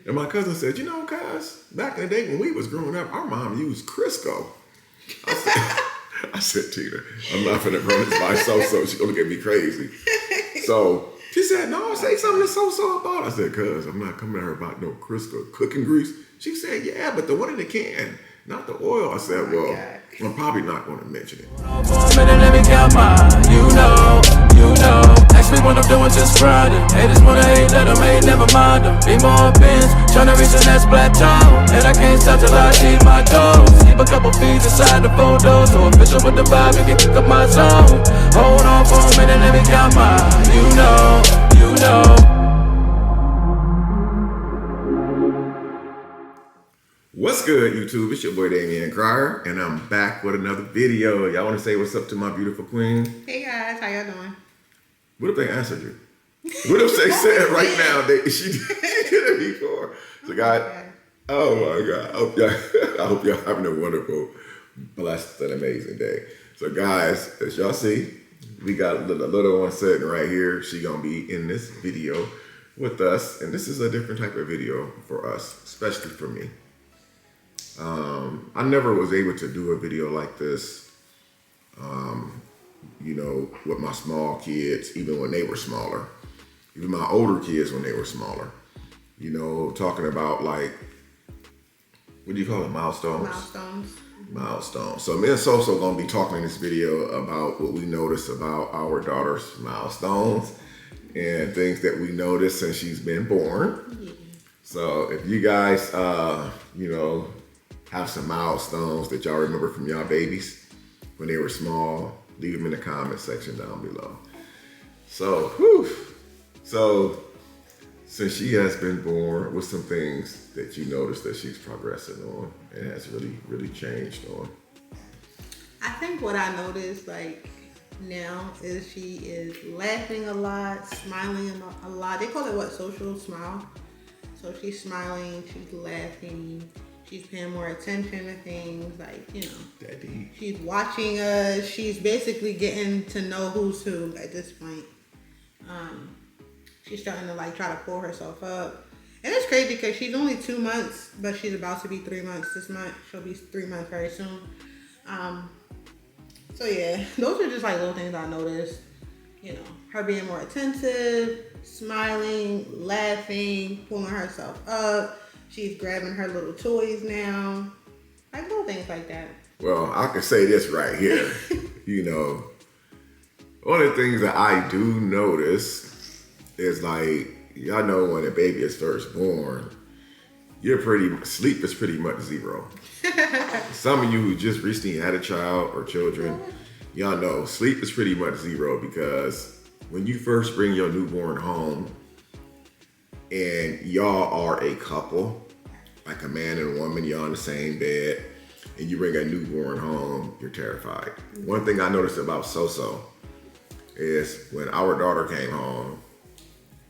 And my cousin said, you know, cuz, back in the day when we was growing up, our mom used Crisco. I said, Tina, I'm not finna run this by So-So. She's gonna get me crazy. So she said, no, say something to So-So about it. I said, cuz, I'm not coming at her about no Crisco cooking grease. She said, yeah, but the one in the can, not the oil. I said, well, I'm probably not gonna mention it. Let me count mine, you know. Ask me what I'm doing, just grinding. Haters wanna hate, let them hate, never mind them. Be more bins, tryna reach the next plateau. And I can't stop till I achieve my goals. Keep a couple feet inside the photos. So official with the vibe, you can kick up my zone. Hold on for a minute, let me count mine, you know. What's good, YouTube? It's your boy Damian Cryer, and I'm back with another video. Y'all want to say what's up to my beautiful queen? Hey guys, how y'all doing? What if they answered you? What if they said right now that she did it before? So, guys, oh my God, I hope y'all having a wonderful, blessed, and amazing day. So, guys, as y'all see, we got a little one sitting right here. She gonna be in this video with us, and this is a different type of video for us, especially for me. I never was able to do a video like this, you know, with my small kids, even when they were smaller, even my older kids when they were smaller, you know, talking about like, what do you call it, milestones? Milestones. So me and So-So gonna be talking in this video about what we noticed about our daughter's milestones and things that we noticed since she's been born. Yeah. So if you guys, you know, have some milestones that y'all remember from y'all babies when they were small, leave them in the comment section down below. So, so since she has been born, what's some things that you noticed that she's progressing on and has really changed on? I think what I noticed like now is she is laughing a lot, smiling a lot. They call it what, social smile. So she's smiling, she's laughing. She's paying more attention to things, like, you know. Daddy. She's watching us. She's basically getting to know who's who at this point. She's starting to like try to pull herself up. And it's crazy because she's only 2 months, but she's about to be 3 months this month. She'll be 3 months very soon. So yeah, those are just like little things I noticed. You know, her being more attentive, smiling, laughing, pulling herself up. She's grabbing her little toys now. Like little things like that. Well, I can say this right here. You know, one of the things that I do notice is like, y'all know when a baby is first born, sleep is pretty much zero. Some of you who just recently had a child or children, y'all know sleep is pretty much zero because when you first bring your newborn home, and y'all are a couple, like a man and a woman, y'all in the same bed, and you bring a newborn home, you're terrified. One thing I noticed about So-So is when our daughter came home,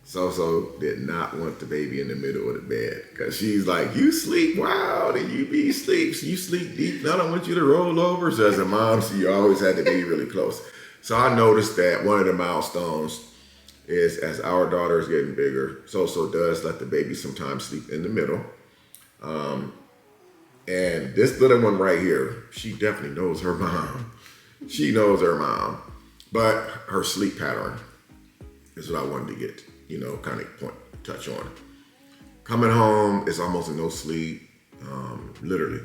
So-So did not want the baby in the middle of the bed because she's like, you sleep wild and you be sleep. You sleep deep. I don't want you to roll over. So as a mom, she always had the baby really close. So I noticed that one of the milestones is as our daughter is getting bigger, So-So does let the baby sometimes sleep in the middle. And this little one right here, she definitely knows her mom. She knows her mom, but her sleep pattern is what I wanted to get, you know, kind of touch on. Coming home, it's almost no sleep, literally.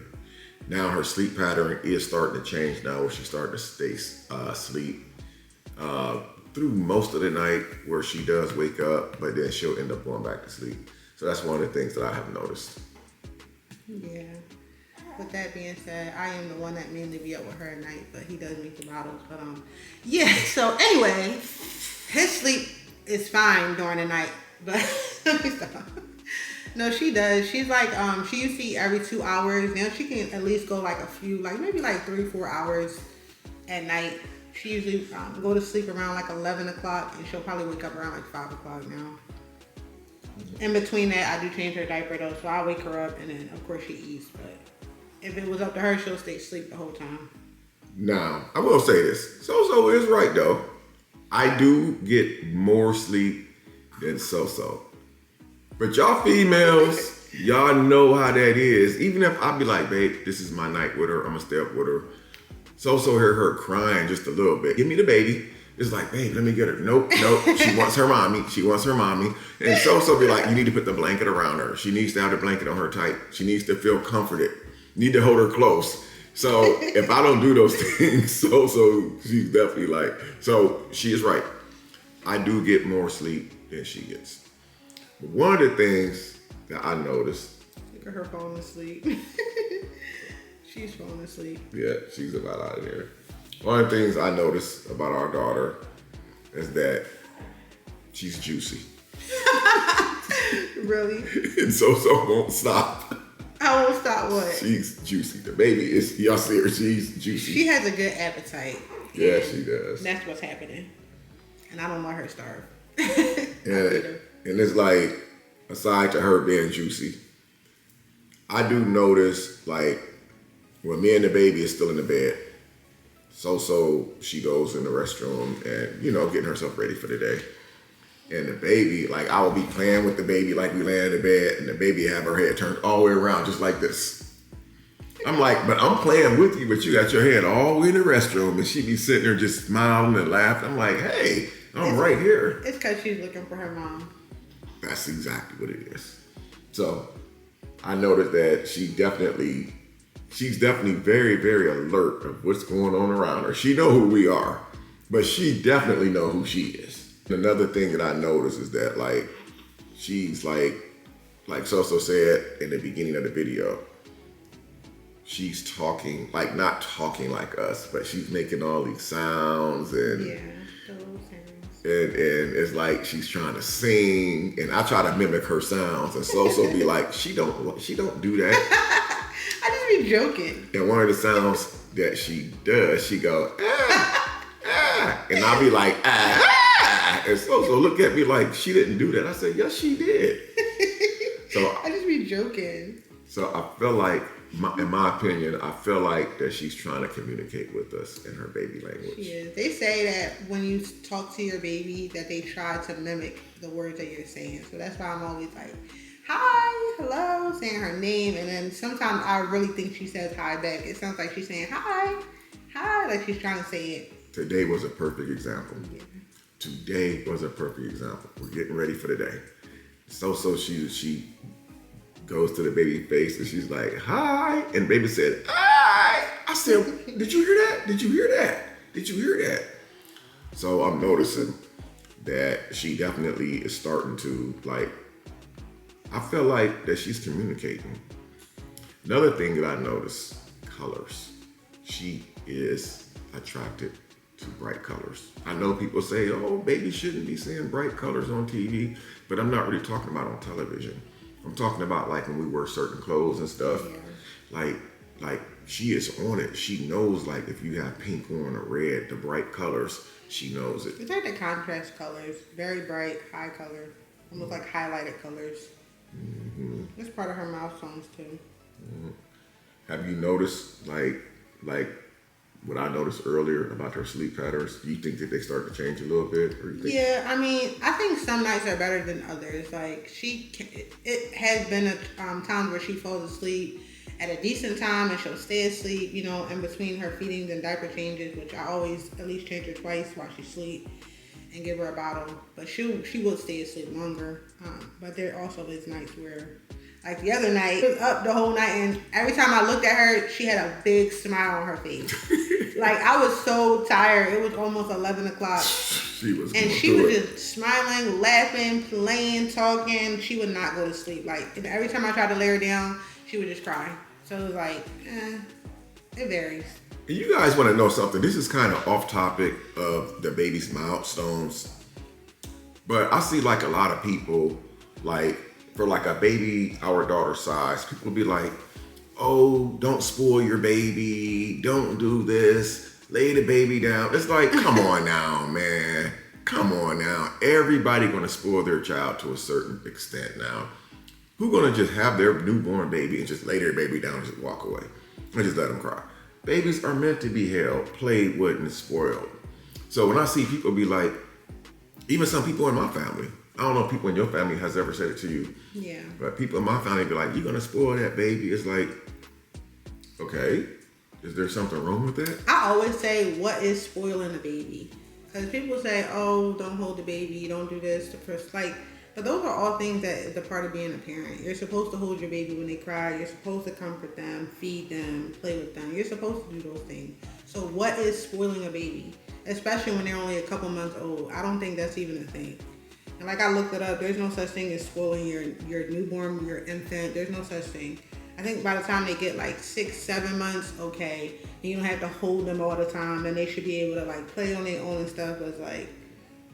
Now her sleep pattern is starting to change now where she's starting to stay asleep through most of the night where she does wake up, but then she'll end up going back to sleep. So that's one of the things that I have noticed. Yeah. With that being said, I am the one that mainly be up with her at night, but he does meet the bottles. But yeah. So anyway, his sleep is fine during the night, but no, she does. She's like, she used to eat every 2 hours. Now she can at least go like a few, like maybe like 3-4 hours at night. She usually go to sleep around like 11 o'clock, and she'll probably wake up around like 5 o'clock now. In between that, I do change her diaper though, so I wake her up, and then of course she eats. But if it was up to her, she'll stay asleep the whole time. Now, I will say this. So-So is right though. I do get more sleep than So-So. But y'all females, Y'all know how that is. Even if I be like, babe, this is my night with her, I'm gonna stay up with her. So hear her crying just a little bit. Give me the baby. It's like, babe, let me get her. Nope. She wants her mommy. And so be like, you need to put the blanket around her. She needs to have the blanket on her tight. She needs to feel comforted. You need to hold her close. So if I don't do those things, so she's definitely like, so she is right. I do get more sleep than she gets. But one of the things that I noticed. Look at her falling asleep. She's falling asleep. Yeah, she's about out of there. One of the things I noticed about our daughter is that she's juicy. Really? And so won't stop. I won't stop what? She's juicy. The baby is, y'all see her, she's juicy. She has a good appetite. Yeah, she does. That's what's happening. And I don't let her starve. And it's like, aside to her being juicy, I do notice, like, when me and the baby is still in the bed, so she goes in the restroom and, getting herself ready for the day. And the baby, like, I will be playing with the baby like we lay in the bed, and the baby have her head turned all the way around just like this. I'm like, but I'm playing with you, but you got your head all the way in the restroom, and she be sitting there just smiling and laughing. I'm like, hey, I'm right here. It's because she's looking for her mom. That's exactly what it is. So I noticed that she's definitely very, very alert of what's going on around her. She know who we are, but she definitely know who she is. Another thing that I noticed is that, like, she's like Soso said in the beginning of the video, she's talking, like, not talking like us, but she's making all these sounds and yeah, the little sounds. And it's like she's trying to sing, and I try to mimic her sounds, and Soso be like, she don't do that. I just be joking. And one of the sounds that she does, she go, and I'll be like, and so look at me like she didn't do that. I said, yes, she did. So I just be joking. So I feel like, in my opinion, I feel like that she's trying to communicate with us in her baby language. She is. They say that when you talk to your baby, that they try to mimic the words that you're saying. So that's why I'm always like, hi, hello, saying her name. And then sometimes I really think she says hi back. It sounds like she's saying hi, like she's trying to say it. Today was a perfect example. Yeah. Today was a perfect example. We're getting ready for the day. So she goes to the baby face and she's like, hi. And baby said, hi. I said, did you hear that? Did you hear that? Did you hear that? So I'm noticing that she definitely is starting to, like, I feel like that she's communicating. Another thing that I noticed, colors. She is attracted to bright colors. I know people say, oh, baby shouldn't be seeing bright colors on TV, but I'm not really talking about on television. I'm talking about like when we wear certain clothes and stuff. Yeah. Like she is on it. She knows, like, if you have pink on or red, the bright colors, she knows it. It's like the contrast colors, very bright, high color, almost like highlighted colors. Mm-hmm. It's part of her milestones too. Mm-hmm. Have you noticed, like what I noticed earlier about her sleep patterns? Do you think that they start to change a little bit? Or you think... Yeah, I mean, I think some nights are better than others. Like, it has been times where she falls asleep at a decent time and she'll stay asleep, in between her feedings and diaper changes, which I always at least change her twice while she sleeps and give her a bottle. But she will stay asleep longer. But there also is nights where, like the other night, she was up the whole night, and every time I looked at her, she had a big smile on her face. Like, I was so tired. It was almost 11 o'clock. She was just smiling, laughing, playing, talking. She would not go to sleep. Like, and every time I tried to lay her down, she would just cry. So it was like, it varies. And you guys want to know something? This is kind of off topic of the baby's milestones. But I see, like, a lot of people, like, for like a baby our daughter's size, people will be like, oh, don't spoil your baby, don't do this, lay the baby down. It's like, come on now, man. Come on now. Everybody gonna spoil their child to a certain extent now. Who gonna just have their newborn baby and just lay their baby down and just walk away and just let them cry? Babies are meant to be held, played with, and spoiled. So when I see people be like, even some people in my family, I don't know if people in your family has ever said it to you. Yeah. But people in my family be like, "You're gonna spoil that baby." It's like, okay, is there something wrong with that? I always say, what is spoiling a baby? Because people say, oh, don't hold the baby, don't do this. But those are all things that is a part of being a parent. You're supposed to hold your baby when they cry. You're supposed to comfort them, feed them, play with them. You're supposed to do those things. So what is spoiling a baby? Especially when they're only a couple months old. I don't think that's even a thing. And like I looked it up, there's no such thing as spoiling your newborn, your infant. There's no such thing. I think by the time they get like 6-7 months, okay, and you don't have to hold them all the time, and they should be able to like play on their own and stuff. But it's like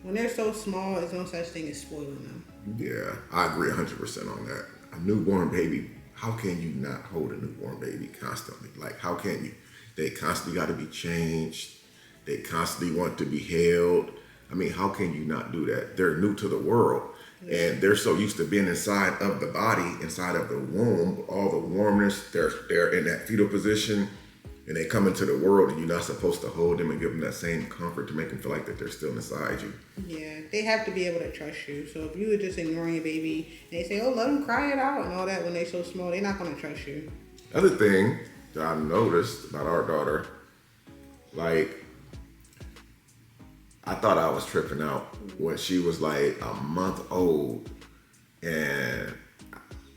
when they're so small, there's no such thing as spoiling them. Yeah, I agree 100% on that. A newborn baby, how can you not hold a newborn baby constantly? Like, how can you? They constantly got to be changed. They constantly want to be held. I mean, how can you not do that? They're new to the world. And they're so used to being inside of the body, inside of the womb, all the warmness, they're in that fetal position, and they come into the world, and you're not supposed to hold them and give them that same comfort to make them feel like that they're still inside you. Yeah, they have to be able to trust you. So if you were just ignoring your baby, and they say, oh, let them cry it out and all that when they're so small, they're not going to trust you. Other thing that I noticed about our daughter, like, I thought I was tripping out when she was like a month old, and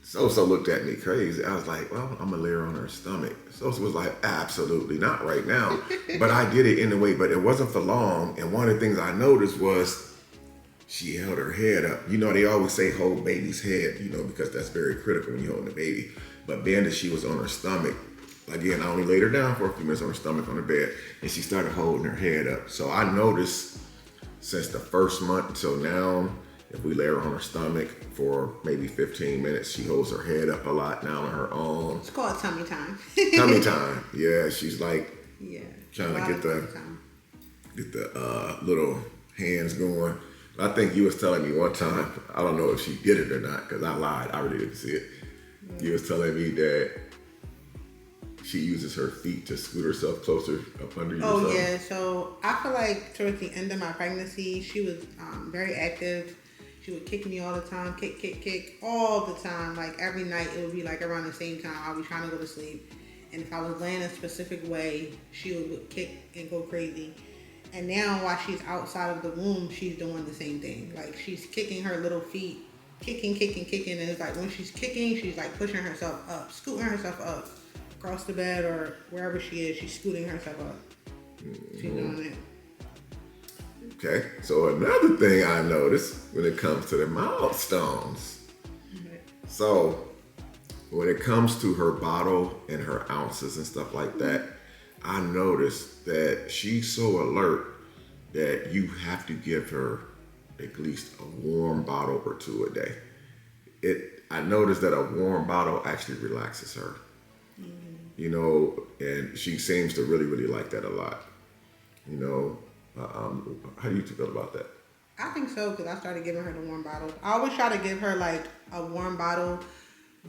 Sosa looked at me crazy. I was like, well, I'm gonna lay her on her stomach. Sosa was like, absolutely not right now. But I did it anyway, but it wasn't for long. And one of the things I noticed was she held her head up. You know, they always say hold baby's head, you know, because that's very critical when you're holding a baby. But being that she was on her stomach, again, I only laid her down for a few minutes on her stomach on the bed, and she started holding her head up. So I noticed since the first month until now, if we lay her on her stomach for maybe 15 minutes, she holds her head up a lot now on her own. It's called tummy time. Tummy time. Yeah, she's like trying to get the little hands going. I think you was telling me one time, I don't know if she did it or not, because I lied. I really didn't see it. Yeah. You was telling me that she uses her feet to scoot herself closer up under you. Oh, yeah. So I feel like towards the end of my pregnancy, she was very active. She would kick me all the time, kick, all the time. Like every night, it would be like around the same time. I'll be trying to go to sleep. And if I was laying a specific way, she would kick and go crazy. And now while she's outside of the womb, she's doing the same thing. Like she's kicking her little feet, kicking. And it's like when she's kicking, she's like pushing herself up, scooting herself up. Across the bed or wherever she is, she's scooting herself up. She's doing it. Okay, so another thing I noticed when it comes to the milestones. Okay. So when it comes to her bottle and her ounces and stuff like that, I noticed that she's so alert that you have to give her at least a warm bottle or two a day. I noticed that a warm bottle actually relaxes her. You know, and she seems to really, really like that a lot. You know, how do you feel about that? I think so, because I started giving her the warm bottle. I always try to give her like a warm bottle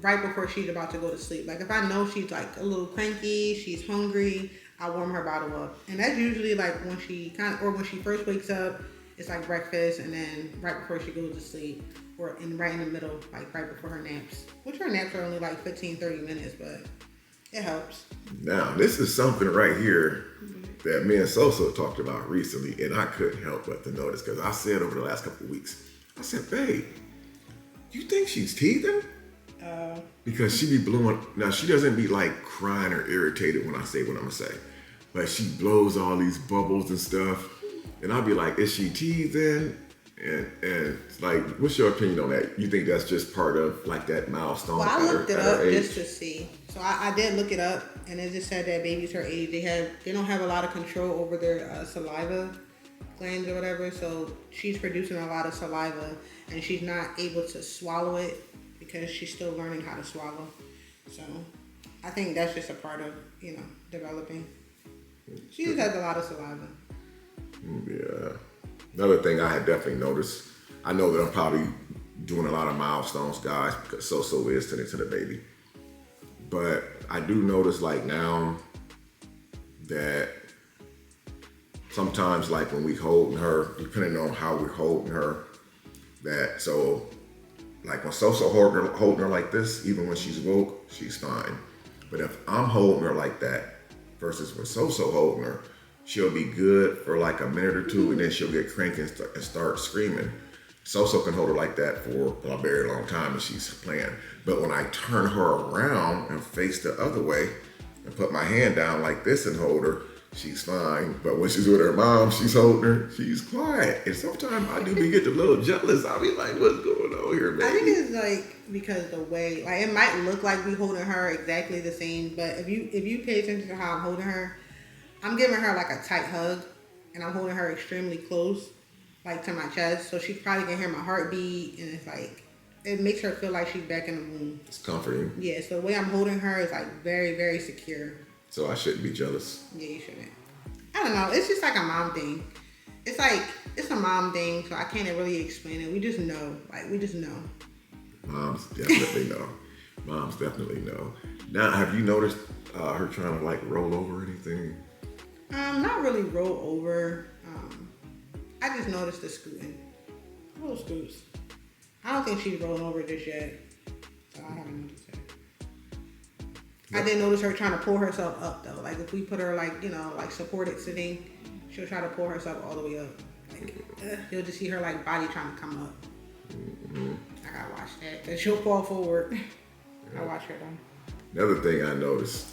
right before she's about to go to sleep. Like if I know she's like a little cranky, she's hungry, I warm her bottle up. And that's usually like when she when she first wakes up, it's like breakfast, and then right before she goes to sleep, or right in the middle, like right before her naps. Which her naps are only like 15-30 minutes, but it helps. Now, this is something right here that me and Soso talked about recently, and I couldn't help but to notice, because I said over the last couple of weeks, I said, babe, you think she's teething? Because she be blowing, now she doesn't be like crying or irritated when I say what I'm gonna say, but she blows all these bubbles and stuff, and I'll be like, is she teething? And it's like, what's your opinion on that? You think that's just part of like that milestone? Well, I looked it up just to see. So I did look it up, and it just said that babies her age, they don't have a lot of control over their saliva glands or whatever. So she's producing a lot of saliva, and she's not able to swallow it because she's still learning how to swallow. So I think that's just a part of, developing. She just has a lot of saliva. Yeah. Another thing I had definitely noticed, I know that I'm probably doing a lot of milestones, guys, because Soso is tending to the baby. But I do notice like now that sometimes like when we holding her, depending on how we're holding her, that. So like when Sosa holding her like this, even when she's woke, she's fine. But if I'm holding her like that versus when Sosa holding her, she'll be good for like a minute or two, and then she'll get cranky and start screaming. Sosa can hold her like that for a very long time and she's playing. But when I turn her around and face the other way and put my hand down like this and hold her, she's fine. But when she's with her mom, she's holding her, she's quiet. And sometimes I do get a little jealous. I'll be like, what's going on here, baby? I think it's like because the way, like it might look like we holding her exactly the same, but if you pay attention to how I'm holding her, I'm giving her like a tight hug and I'm holding her extremely close, like to my chest, so she probably can hear my heartbeat, and it's like it makes her feel like she's back in the womb. It's comforting. Yeah, so the way I'm holding her is like very, very secure. So I shouldn't be jealous. Yeah, you shouldn't. I don't know. It's just like a mom thing. It's like it's a mom thing, so I can't really explain it. We just know. Like we just know. Moms definitely know. Moms definitely know. Now, have you noticed her trying to like roll over or anything? Not really roll over. I just noticed the scooting. Little scoots. I don't think she's rolling over just yet. So I haven't noticed that. Yep. I did notice her trying to pull herself up though. Like if we put her like, like supported sitting, she'll try to pull herself all the way up. Like you'll just see her like body trying to come up. Mm-hmm. I gotta watch that. Cause she'll fall forward. Yep. I watch her though. Another thing I noticed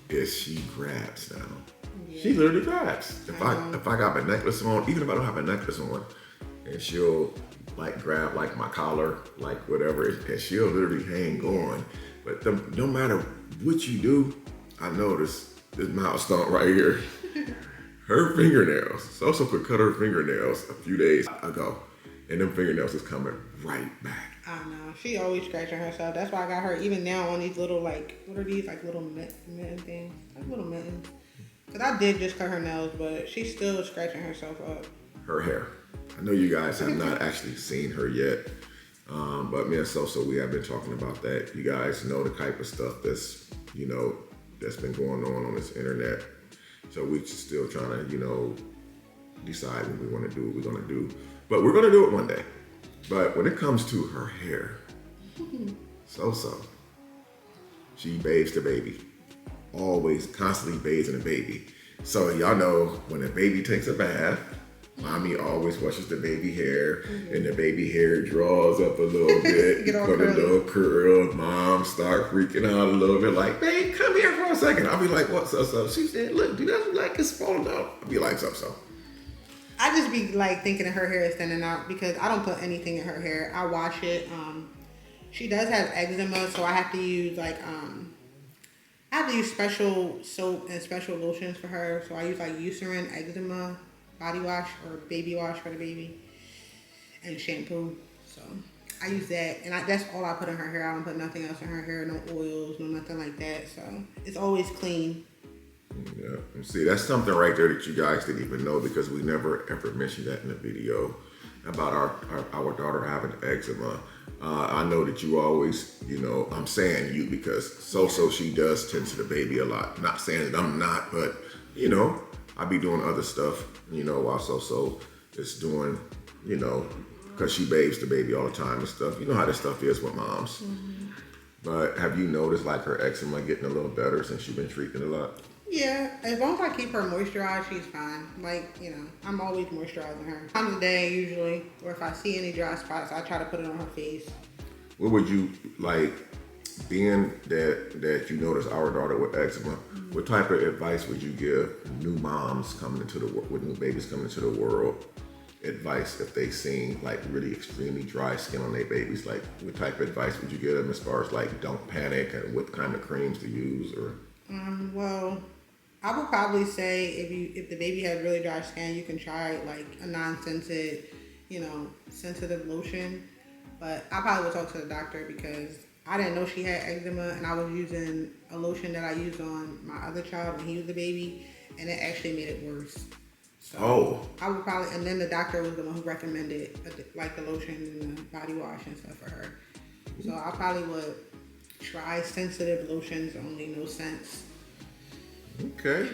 is she grabs now. Yeah. She literally grabs. If I got my necklace on, even if I don't have a necklace on, and she'll like grab like my collar, like whatever, and she'll literally hang on. But no matter what you do, I notice this milestone right here. Her fingernails. Sosa could cut her fingernails a few days ago, and them fingernails is coming right back. I know. She always scratching herself. That's why I got her even now on these little like, what are these, like little mitten things? Like little mittens. Because I did just cut her nails, but she's still scratching herself up. Her hair. I know you guys have not actually seen her yet, but me and Sosa, we have been talking about that. You guys know the type of stuff that's been going on this internet. So we're still trying to, decide what we want to do, what we're going to do. But we're going to do it one day. But when it comes to her hair, Sosa, she bathes the baby. Always constantly bathing the baby. So y'all know when a baby takes a bath, mommy always washes the baby hair, and the baby hair draws up a little bit, put a little curl. Mom start freaking out a little bit, like, babe, come here for a second. I'll be like, what's up? She said, look, do that look like it's falling out? I'll be like, so. I just be like thinking that her hair is thinning out because I don't put anything in her hair. I wash it. She does have eczema, so I have to use special soap and special lotions for her. So I use like Eucerin eczema body wash or baby wash for the baby and shampoo. So I use that, and that's all I put in her hair. I don't put nothing else in her hair, no oils, no nothing like that. So it's always clean. Yeah, and see, that's something right there that you guys didn't even know because we never ever mentioned that in the video about our daughter having eczema. I know that you always, I'm saying you because Sosa, she does tend to the baby a lot. Not saying that I'm not, but I be doing other stuff, while Sosa is doing, because she bathes the baby all the time and stuff. You know how this stuff is with moms. Mm-hmm. But have you noticed like her eczema getting a little better since you've been treating it a lot? Yeah, as long as I keep her moisturized, she's fine. Like, I'm always moisturizing her. Times a day usually, or if I see any dry spots, I try to put it on her face. What would you like, being that you notice our daughter with eczema, what type of advice would you give new moms coming into the world, with new babies coming into the world, advice if they seen like really extremely dry skin on their babies? Like, what type of advice would you give them as far as like don't panic and what kind of creams to use? Or well, I would probably say if the baby has really dry skin, you can try like a non-scented, sensitive lotion. But I probably would talk to the doctor because I didn't know she had eczema, and I was using a lotion that I used on my other child when he was a baby, and it actually made it worse. So I would probably, and then the doctor was the one who recommended like the lotion and the body wash and stuff for her. So I probably would try sensitive lotions only, no scents. Okay.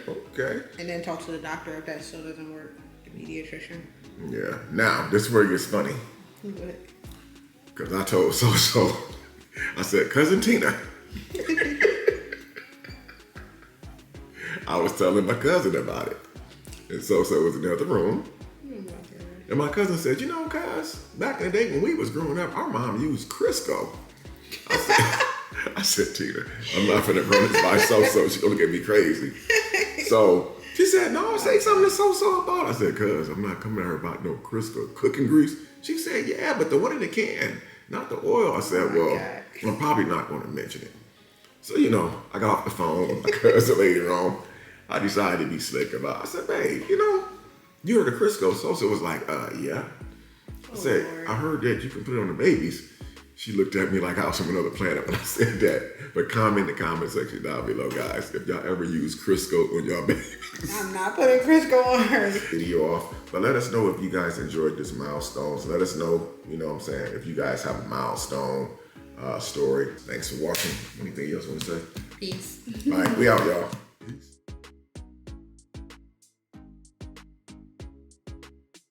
And then talk to the doctor if that still doesn't work, the pediatrician. Yeah. Now, this is where it gets funny. Because I told So, I said, Cousin Tina. I was telling my cousin about it. And So was in the other room. And my cousin said, you know, cuz, back in the day when we was growing up, our mom used Crisco. I said, Tina, I'm not finna run this by So. She's gonna get me crazy. So she said, no, say something to So about it. I said, cuz, I'm not coming at her about no Crisco cooking grease. She said, yeah, but the one in the can, not the oil. I said, I'm probably not gonna mention it. So, you know, I got off the phone with my cousin later on. I decided to be slick about it. I said, babe, you know, you heard of Crisco? So was like, yeah. I said, Lord. I heard that you can put it on the babies. She looked at me like I was from another planet when I said that. But comment in the comment section down below, guys, if y'all ever use Crisco on y'all babies. I'm not putting Crisco on her. Video off. But let us know if you guys enjoyed this milestones. Let us know, you know what I'm saying, if you guys have a milestone story. Thanks for watching. Anything else you want to say? Peace. All right, we out, y'all. Peace.